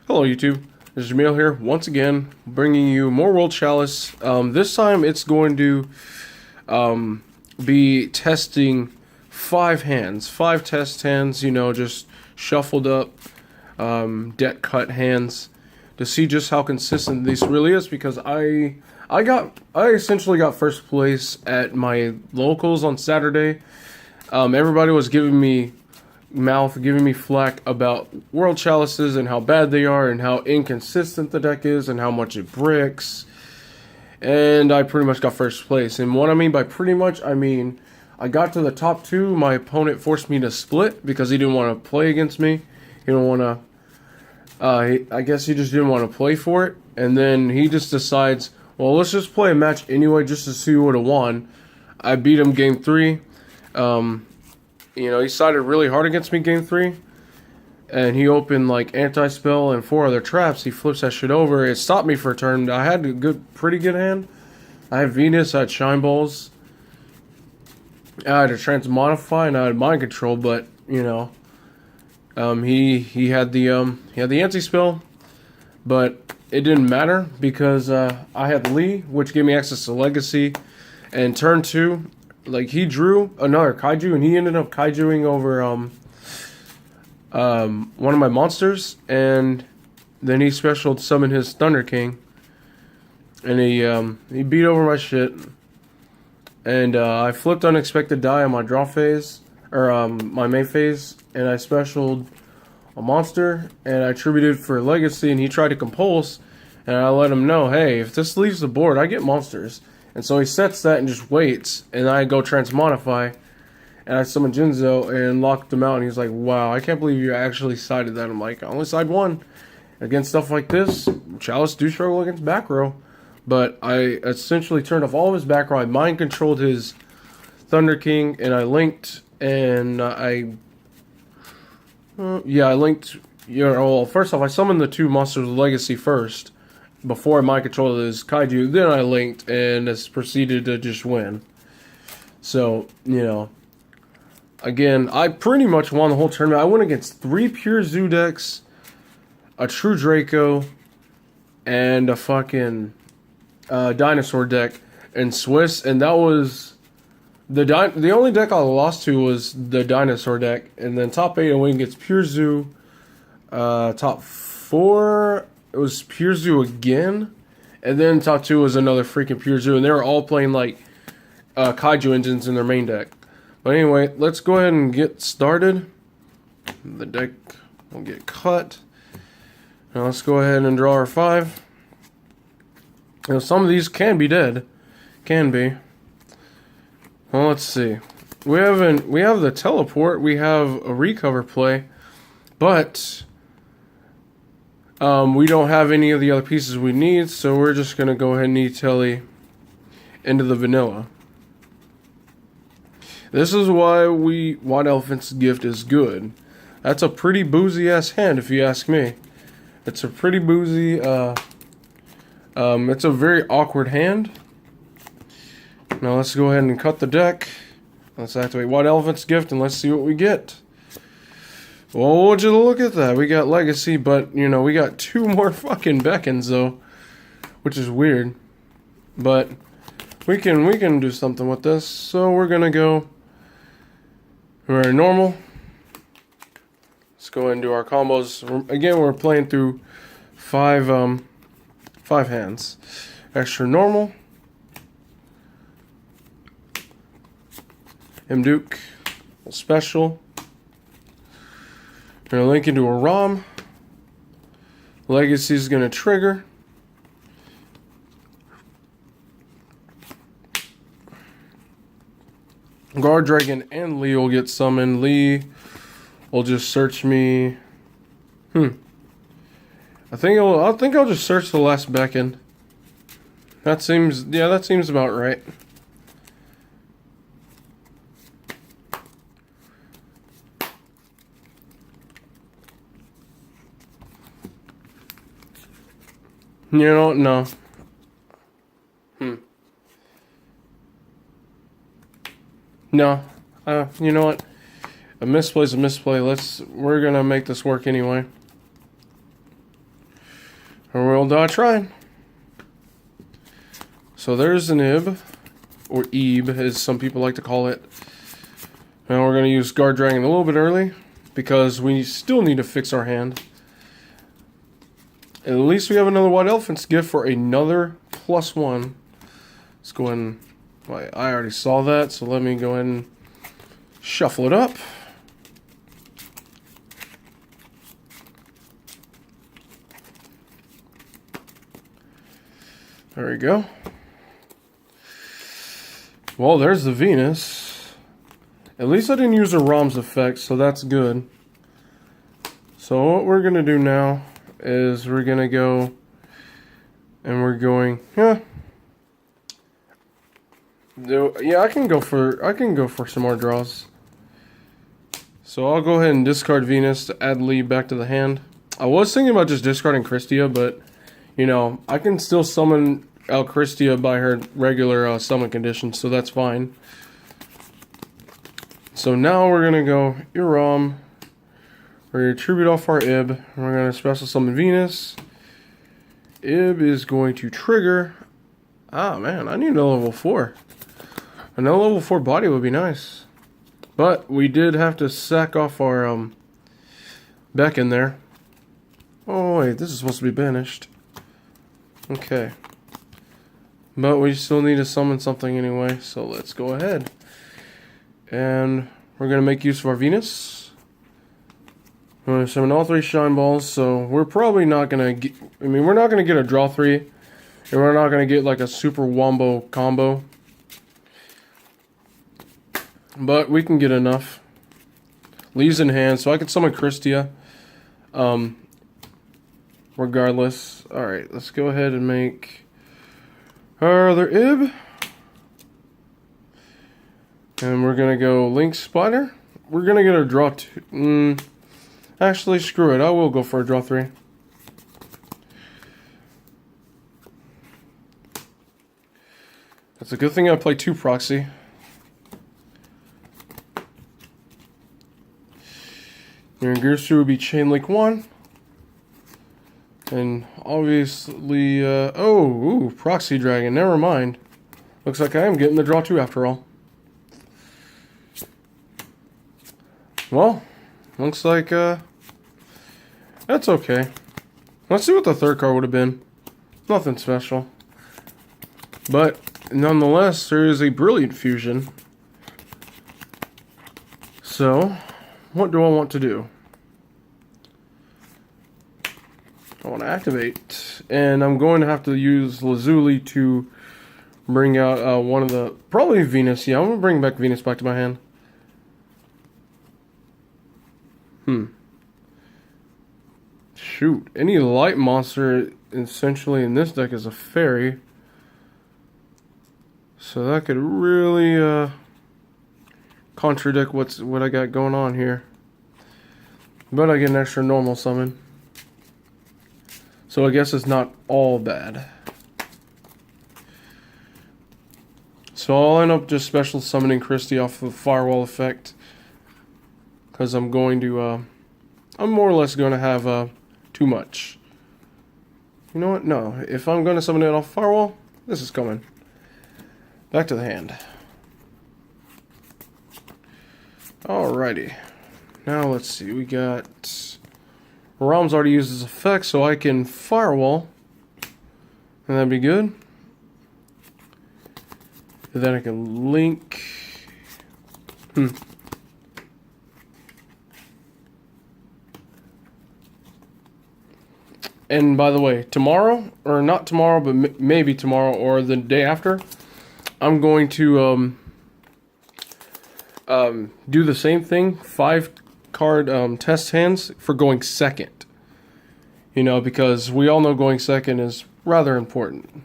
Hello YouTube, this is Jamil here, once again, bringing you more World Chalice. This time it's going to be testing 5 hands, 5 test hands, you know, just shuffled up, deck cut hands, to see just how consistent this really is, because I essentially got first place at my locals on Saturday. Everybody was giving me flack about World Chalices and how bad they are and how inconsistent the deck is and how much it bricks. And I pretty much got first place. And what I mean by pretty much, I mean I got to the top 2. My opponent forced me to split because he didn't want to play against me. He didn't want to. I guess he just didn't want to play for it. And then he just decides, well, let's just play a match anyway just to see who would have won. I beat him game 3. You know, he sided really hard against me game 3. And he opened like anti-spell and 4 other traps. He flips that shit over. It stopped me for a turn. I had a pretty good hand. I had Venus, I had Shine Balls. I had a Transmodify and I had Mind Control, but you know, he had the anti-spell, but it didn't matter because I had Lee, which gave me access to Legacy. And turn 2, like, he drew another Kaiju, and he ended up Kaijuing over one of my monsters, and then he special summoned his Thunder King, and he beat over my shit, and I flipped Unexpected Die on my draw phase, or my main phase, and I specialed a monster, and I attributed for Legacy, and he tried to compulse, and I let him know, hey, if this leaves the board, I get monsters. And so he sets that and just waits, and I go Transmodify, and I summon Jinzo and locked him out, and he's like, wow, I can't believe you actually sided that. I'm like, I only side 1. Against stuff like this, Chalice do struggle against back row. But I essentially turned off all of his back row. I mind controlled his Thunder King, and I linked, and I linked, you know, well, first off, I summoned the 2 monsters with Legacy first, before I mind controlled his Kaiju. Then I linked and just proceeded to just win. So, you know, again, I pretty much won the whole tournament. I went against 3 pure Zoo decks, a true Draco, and a fucking dinosaur deck in Swiss, and that was the only deck I lost to was the dinosaur deck. And then top 8 I went against pure Zoo. Top 4 it was pure Zoo again, and then top 2 was another freaking pure Zoo, and they were all playing like Kaiju engines in their main deck. But anyway, let's go ahead and get started. The deck will get cut. Now let's go ahead and draw our 5. Now some of these can be dead, can be. Well, let's see. We have the teleport. We have a recover play, but we don't have any of the other pieces we need, so we're just going to go ahead and e-telly into the vanilla. This is why White Elephant's Gift is good. That's a pretty boozy-ass hand, if you ask me. It's a pretty boozy, it's a very awkward hand. Now let's go ahead and cut the deck. Let's activate White Elephant's Gift, and let's see what we get. Well, would you look at that? We got Legacy, but, you know, we got 2 more fucking beckons, though. Which is weird. But we can do something with this. So we're gonna go very normal. Let's go ahead and do our combos. Again, we're playing through 5 hands. Extra normal. M-Duke. Special. We're going to link into a ROM. Legacy is going to trigger. Guard Dragon and Lee will get summoned. Lee will just search me. I think I'll just search the last beckon. That seems about right. You know what? No. No. You know what? A misplay's a misplay. We're gonna make this work anyway. Royal die trying. So there's an ib, or ebe as some people like to call it. Now we're going to use Guard Dragon a little bit early because we still need to fix our hand. At least we have another White Elephant's Gift for another +1. Let's go ahead and... I already saw that, so let me go ahead and shuffle it up. There we go. Well, there's the Venus. At least I didn't use a Rom's effect, so that's good. So what we're going to do now is we're going to go and we're going... Yeah, I can go for some more draws. So I'll go ahead and discard Venus to add Lee back to the hand. I was thinking about just discarding Christia, but you know, I can still summon out Christia by her regular summon condition, so that's fine. So now we're gonna go Iram. We're gonna tribute off our Ib. And we're gonna special summon Venus. Ib is going to trigger. Ah man, I need a level 4. Another level 4 body would be nice. But we did have to sack off our Beck in there. Oh wait, this is supposed to be banished. Okay. But we still need to summon something anyway, so let's go ahead. And we're going to make use of our Venus. We're going to summon all 3 Shine Balls, so we're probably not going to get... I mean, we're not going to get a draw 3. And we're not going to get like a super wombo combo. But we can get enough. Lee's in hand, so I can summon Christia. Regardless. Alright, let's go ahead and make our other Ib. And we're going to go Link Spider. We're going to get a draw 2. Actually, screw it. I will go for a draw 3. That's a good thing I play 2 proxy. Your Gersu would be Chain Link 1. And obviously, Proxy Dragon, never mind. Looks like I am getting the draw 2 after all. Well, looks like, that's okay. Let's see what the third card would have been. Nothing special. But, nonetheless, there is a Brilliant Fusion. So, what do I want to do? I want to activate, and I'm going to have to use Lazuli to bring out one of the, probably Venus. Yeah, I'm going to bring back Venus back to my hand. Shoot, any light monster essentially in this deck is a fairy. So that could really contradict what I got going on here. But I get an extra normal summon. So I guess it's not all bad. So I'll end up just special summoning Christie off of the Firewall effect. Because I'm going to, I'm more or less going to have too much. You know what? No. If I'm going to summon it off Firewall, this is coming. Back to the hand. Alrighty. Now let's see. We got... Ram's already used his effect, so I can Firewall. And that'd be good. And then I can Link... And by the way, tomorrow, or not tomorrow, but maybe tomorrow or the day after, I'm going to do the same thing, 5-card test hands for going second. You know, because we all know going second is rather important.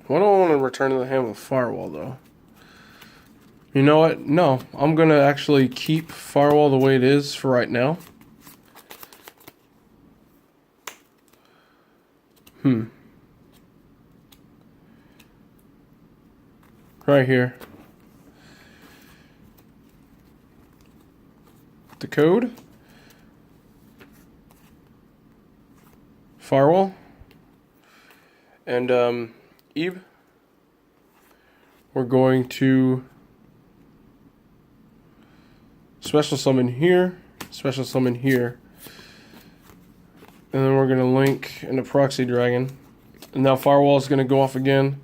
Why don't I want to return to the hand with Firewall, though? You know what? No, I'm going to actually keep Firewall the way it is for right now. Right here. The code. Firewall. And Eve, we're going to special summon here, special summon here. And then we're going to link into Proxy Dragon. And now Firewall is going to go off again.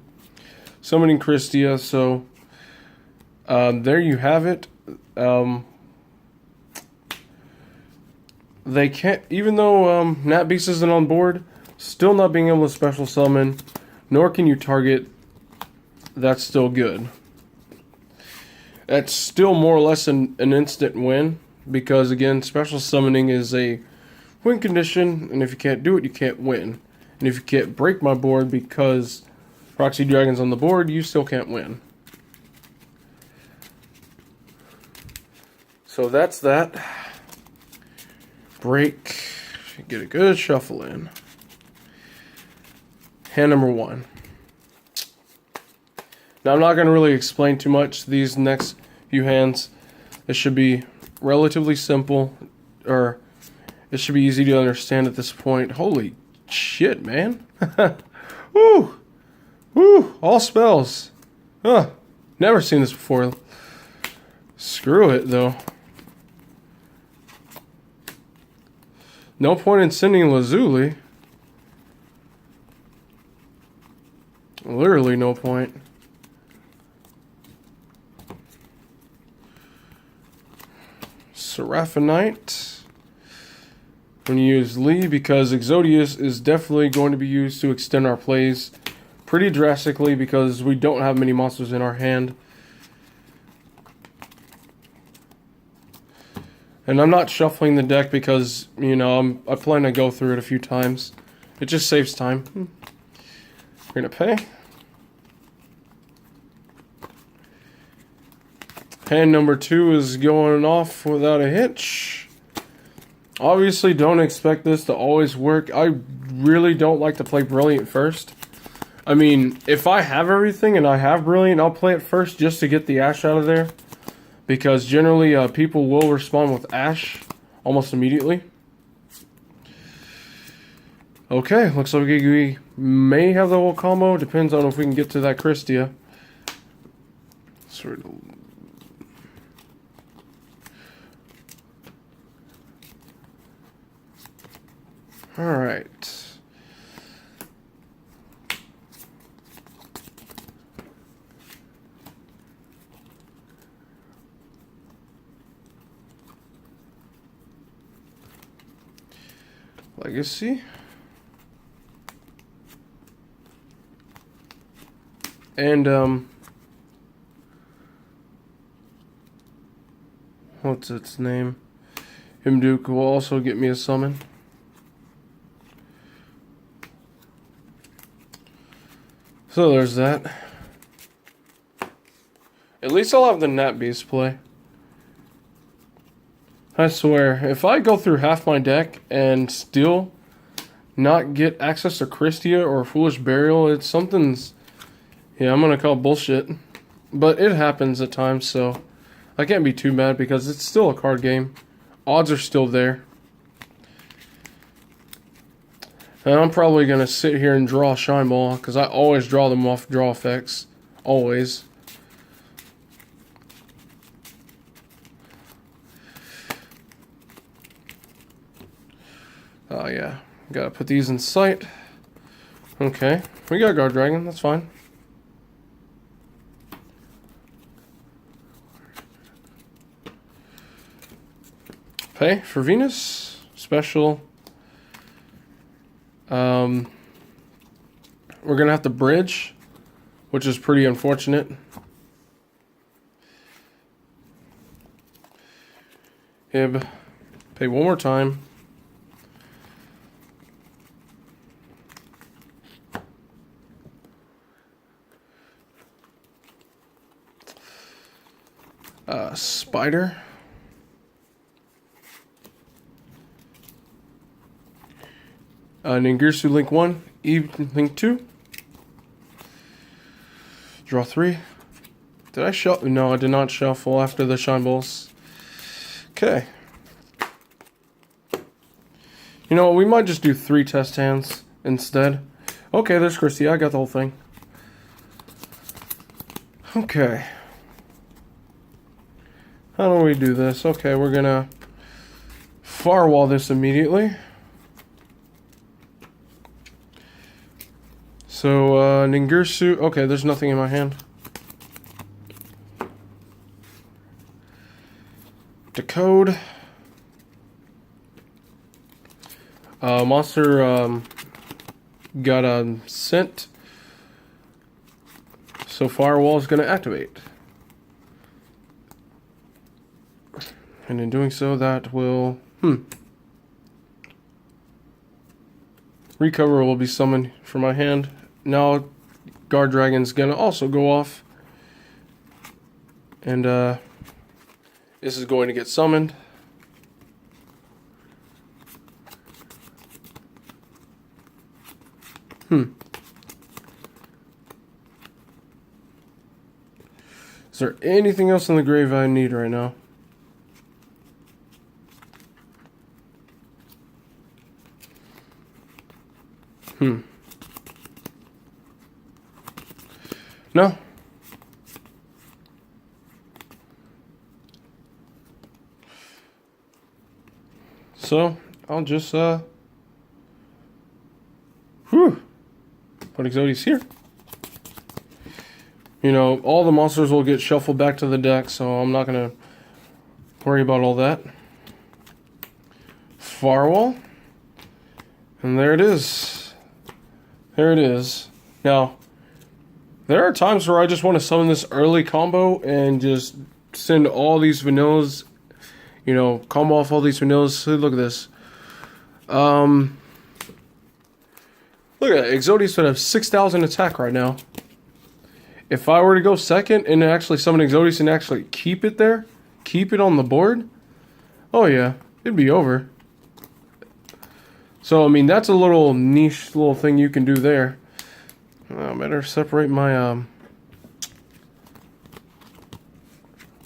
Summoning Christia, so there you have it. They can't, even though Nat Beast isn't on board, still not being able to special summon, nor can you target, that's still good. That's still more or less an instant win, because again, special summoning is a win condition, and if you can't do it, you can't win. And if you can't break my board because Proxy Dragon's on the board, you still can't win. So that's that. Break. Get a good shuffle in. Hand number 1. Now I'm not going to really explain too much these next few hands. It should be relatively simple, or it should be easy to understand at this point. Holy shit, man. Woo! Woo! All spells. Huh. Never seen this before. Screw it, though. No point in sending Lazuli. Literally no point. Seraphinite. I'm going to use Lee because Exodius is definitely going to be used to extend our plays pretty drastically because we don't have many monsters in our hand. And I'm not shuffling the deck because, you know, I plan to go through it a few times. It just saves time. We're going to pay. Hand number 2 is going off without a hitch. Obviously, don't expect this to always work. I really don't like to play Brilliant first. I mean, if I have everything and I have Brilliant, I'll play it first just to get the Ash out of there. Because generally, people will respond with Ash almost immediately. Okay, looks like we may have the whole combo. Depends on if we can get to that Christia. Sort of. Alright. Legacy. And, what's its name? Himduke will also get me a summon. So there's that. At least I'll have the Nat Beast play. I swear, if I go through half my deck and still not get access to Christia or Foolish Burial, it's something's... Yeah, I'm gonna call bullshit. But it happens at times, so I can't be too mad because it's still a card game. Odds are still there. And I'm probably gonna sit here and draw Shine Ball, because I always draw them off draw effects. Always. Oh yeah, gotta put these in sight. Okay, we got Guard Dragon, that's fine. Pay for Venus, special. We're gonna have to bridge, which is pretty unfortunate. Hib, pay one more time. Spider. Ningirsu Link 1, Eve Link 2. Draw 3. Did I shuffle? No, I did not shuffle after the Shine Balls. Okay. You know what, we might just do 3 test hands instead. Okay, there's Christy. I got the whole thing. Okay. How do we do this? Okay, we're gonna firewall this immediately. So, Ningirsu. Okay, there's nothing in my hand. Decode. Monster got a scent. So firewall is going to activate. And in doing so, that will... Recover will be summoned from my hand. Now, Guard Dragon's going to also go off. And this is going to get summoned. Is there anything else in the grave I need right now? No. So, I'll just, put Exodes here. You know, all the monsters will get shuffled back to the deck, so I'm not going to worry about all that. Firewall. And there it is. There it is. Now, there are times where I just want to summon this early combo and just send all these vanillas, you know, combo off all these vanillas. Look at this. Look at that. Exodes would have 6,000 attack right now. If I were to go second and actually summon Exodes and actually keep it there, keep it on the board, oh yeah, it'd be over. So, I mean, that's a little niche little thing you can do there. I better separate my,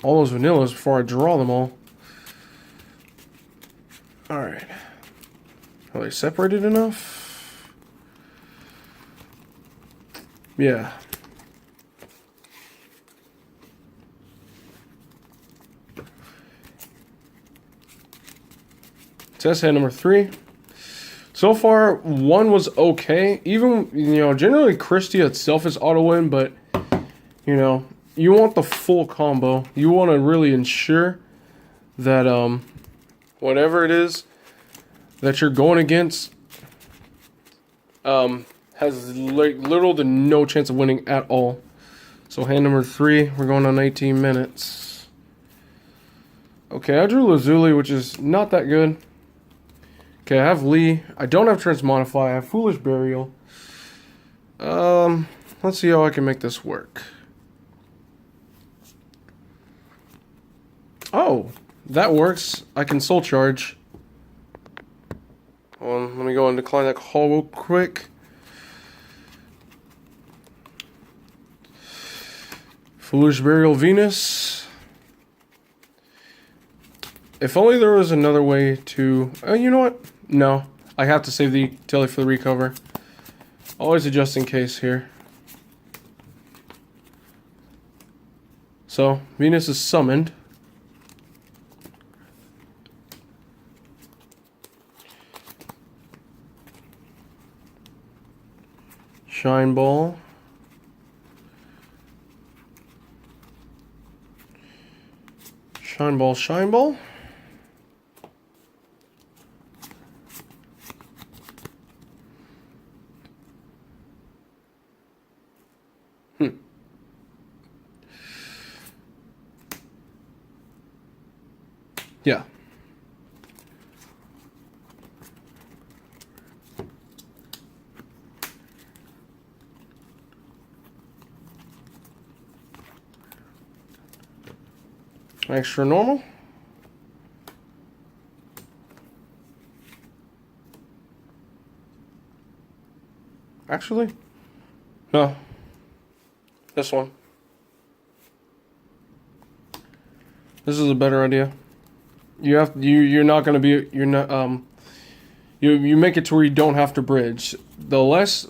all those vanillas before I draw them all. Alright. Are they separated enough? Yeah. Test hand number 3. So far, 1 was okay. Even, you know, generally Christie itself is auto win, but, you know, you want the full combo. You want to really ensure that, whatever it is that you're going against, has little to no chance of winning at all. So hand number 3, we're going on 18 minutes. Okay, I drew Lazuli, which is not that good. Okay, I have Lee. I don't have Transmodify. I have Foolish Burial. Let's see how I can make this work. Oh, that works. I can Soul Charge. Hold on, let me go and decline that call real quick. Foolish Burial Venus. If only there was another way to... you know what? No. I have to save the Telly for the recover. Always adjust in case here. So, Venus is summoned. Shine Ball. Shine Ball, Shine Ball. Yeah. Extra normal. Actually, no. This one. This is a better idea. You're not going to be, You make it to where you don't have to bridge. The less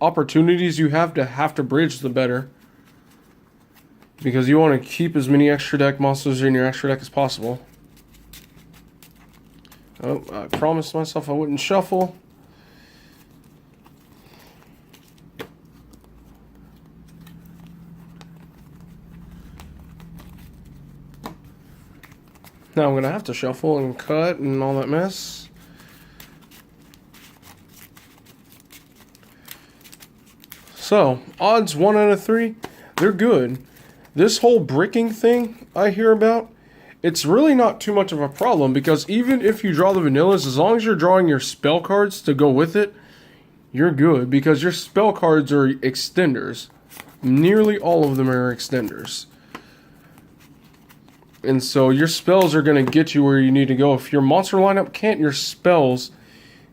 opportunities you have to bridge, the better. Because you want to keep as many extra deck monsters in your extra deck as possible. Oh, I promised myself I wouldn't shuffle. Now I'm going to have to shuffle and cut and all that mess. So, odds 1 out of 3, they're good. This whole bricking thing I hear about, it's really not too much of a problem, because even if you draw the vanillas, as long as you're drawing your spell cards to go with it, you're good, because your spell cards are extenders. Nearly all of them are extenders. And so your spells are going to get you where you need to go. If your monster lineup can't, your spells,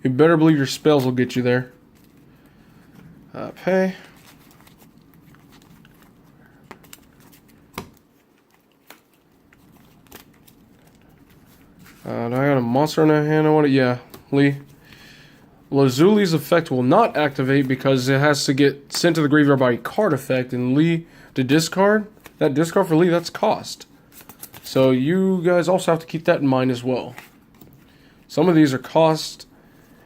you better believe your spells will get you there. Pay. Do I got a monster in that hand? I want it. Yeah, Lee. Lazuli's effect will not activate because it has to get sent to the graveyard by card effect, and Lee to discard. That discard for Lee, that's cost. So you guys also have to keep that in mind as well. Some of these are cost,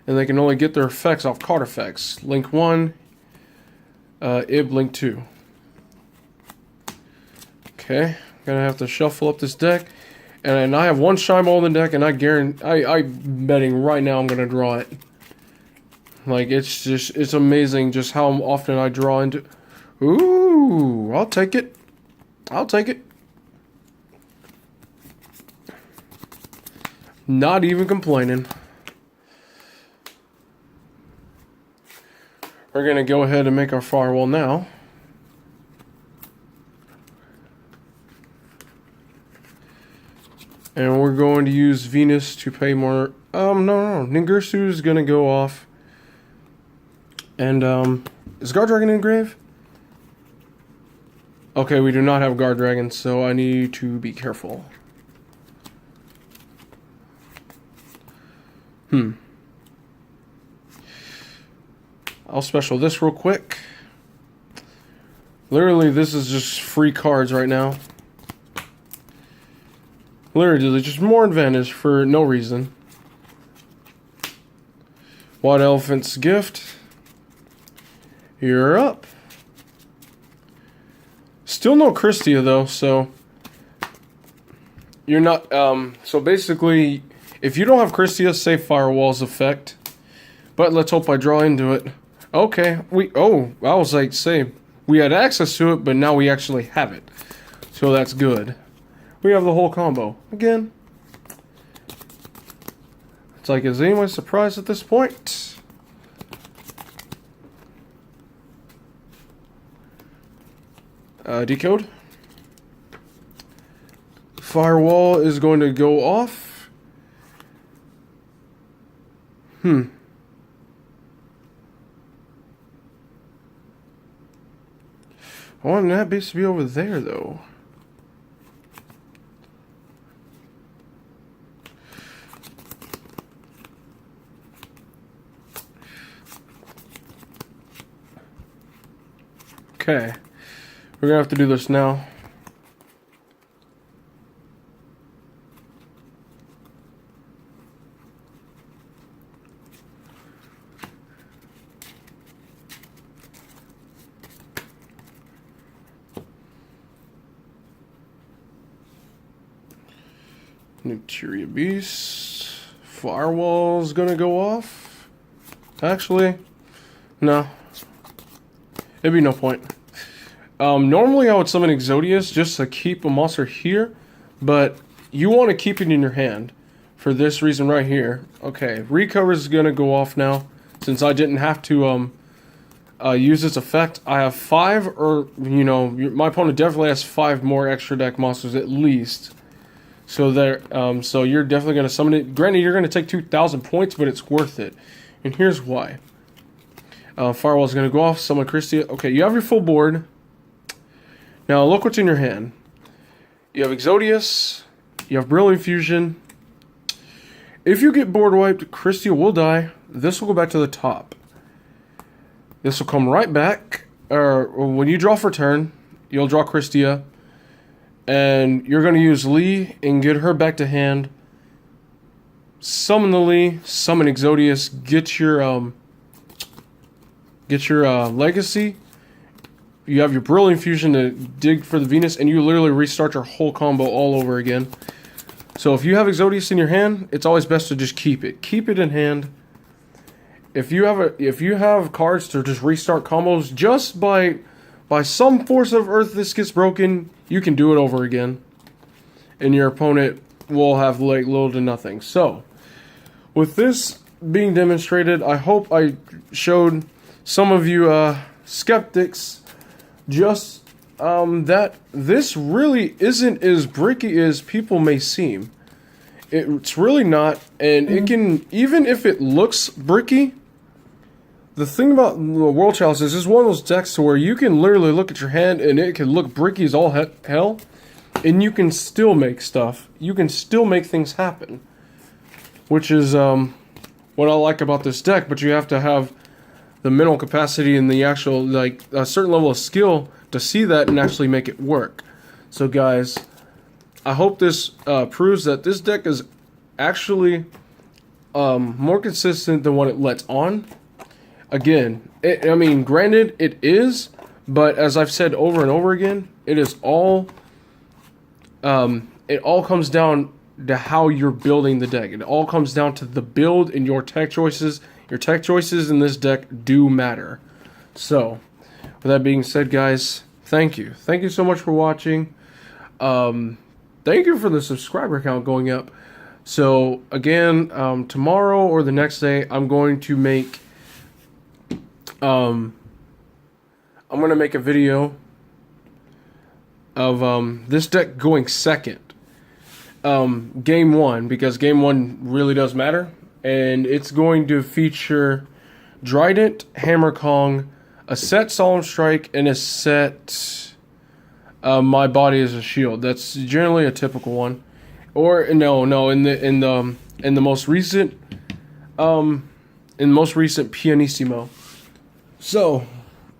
and they can only get their effects off card effects. Link 1, Ib Link 2. Okay, gonna have to shuffle up this deck. And I have one Shine Ball in the deck, and I'm betting right now I'm gonna draw it. Like, it's amazing just how often I draw into. Ooh, I'll take it. I'll take it. Not even complaining. We're gonna go ahead and make our firewall now. And we're going to use Venus to pay more. No. Ningirsu is gonna go off. And is Guard Dragon in grave? Okay, we do not have Guard Dragon, so I need to be careful. I'll special this real quick. Literally, this is just free cards right now. Literally, just more advantage for no reason. White Elephant's Gift. You're up. Still no Christia though, so you're not. So basically, if you don't have Christia, save Firewall's effect. But let's hope I draw into it. Okay, I was like, say we had access to it, but now we actually have it, so that's good. We have the whole combo again. It's like, is anyone surprised at this point? Decode. Firewall is going to go off. I want that base to be over there, though. Okay. We're gonna have to do this now. Nuteria Beast. Firewall's gonna go off. Actually, no. It'd be no point. Normally I would summon Exodius just to keep a monster here, but you want to keep it in your hand for this reason right here. Okay, Recover is gonna go off now since I didn't have to use its effect. I have 5, or my opponent definitely has 5 more extra deck monsters at least. So there, so you're definitely gonna summon it. Granted, you're gonna take 2,000 points, but it's worth it. And here's why. Firewall's gonna go off. Summon Christia. Okay, you have your full board. Now look what's in your hand. You have Exodius. You have Brilliant Fusion. If you get board wiped, Christia will die. This will go back to the top. This will come right back. When you draw for turn, you'll draw Christia. And you're going to use Lee and get her back to hand. Summon the Lee, summon Exodius, get your legacy. You have your Brilliant Fusion to dig for the Venus, and you literally restart your whole combo all over again. So if you have Exodius in your hand, it's always best to just keep it. Keep it in hand. If you have cards to just restart combos, just by some force of earth this gets broken, you can do it over again. And your opponent will have like little to nothing. So, with this being demonstrated, I hope I showed some of you skeptics just that this really isn't as bricky as people may seem. It's really not, and it can, even if it looks bricky, the thing about the World Chalice is one of those decks to where you can literally look at your hand and it can look bricky as all hell, and you can still make stuff. You can still make things happen, which is what I like about this deck. But you have to have the mental capacity and the actual, like, a certain level of skill to see that and actually make it work. So guys, I hope this proves that this deck is actually more consistent than what it lets on. Again, I mean, granted, it is, but as I've said over and over again, it is all, it all comes down to how you're building the deck. It all comes down to the build and your tech choices. Your tech choices in this deck do matter. So, with that being said, guys, thank you. Thank you so much for watching. Thank you for the subscriber count going up. So, again, tomorrow or the next day, I'm going to make a video of this deck going second. Game 1, because game 1 really does matter. And it's going to feature Drident, Hammerkong, a set Solemn Strike, and a set My Body as a Shield. That's generally a typical one. Or no, in the most recent pianissimo. So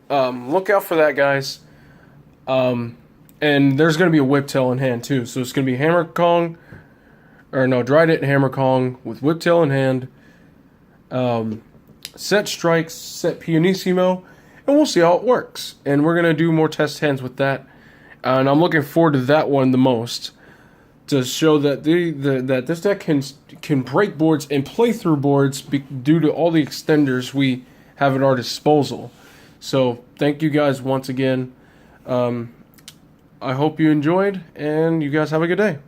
look out for that, guys. And there's going to be a Whiptail in hand too. So it's going to be Hammerkong, or no, Drident and Hammerkong with Whiptail in hand. Set strikes, set pianissimo, and we'll see how it works. And we're going to do more test hands with that. And I'm looking forward to that one the most, to show that that this deck can break boards and play through boards due to all the extenders we have at our disposal. So thank you guys once again. I hope you enjoyed, and you guys have a good day.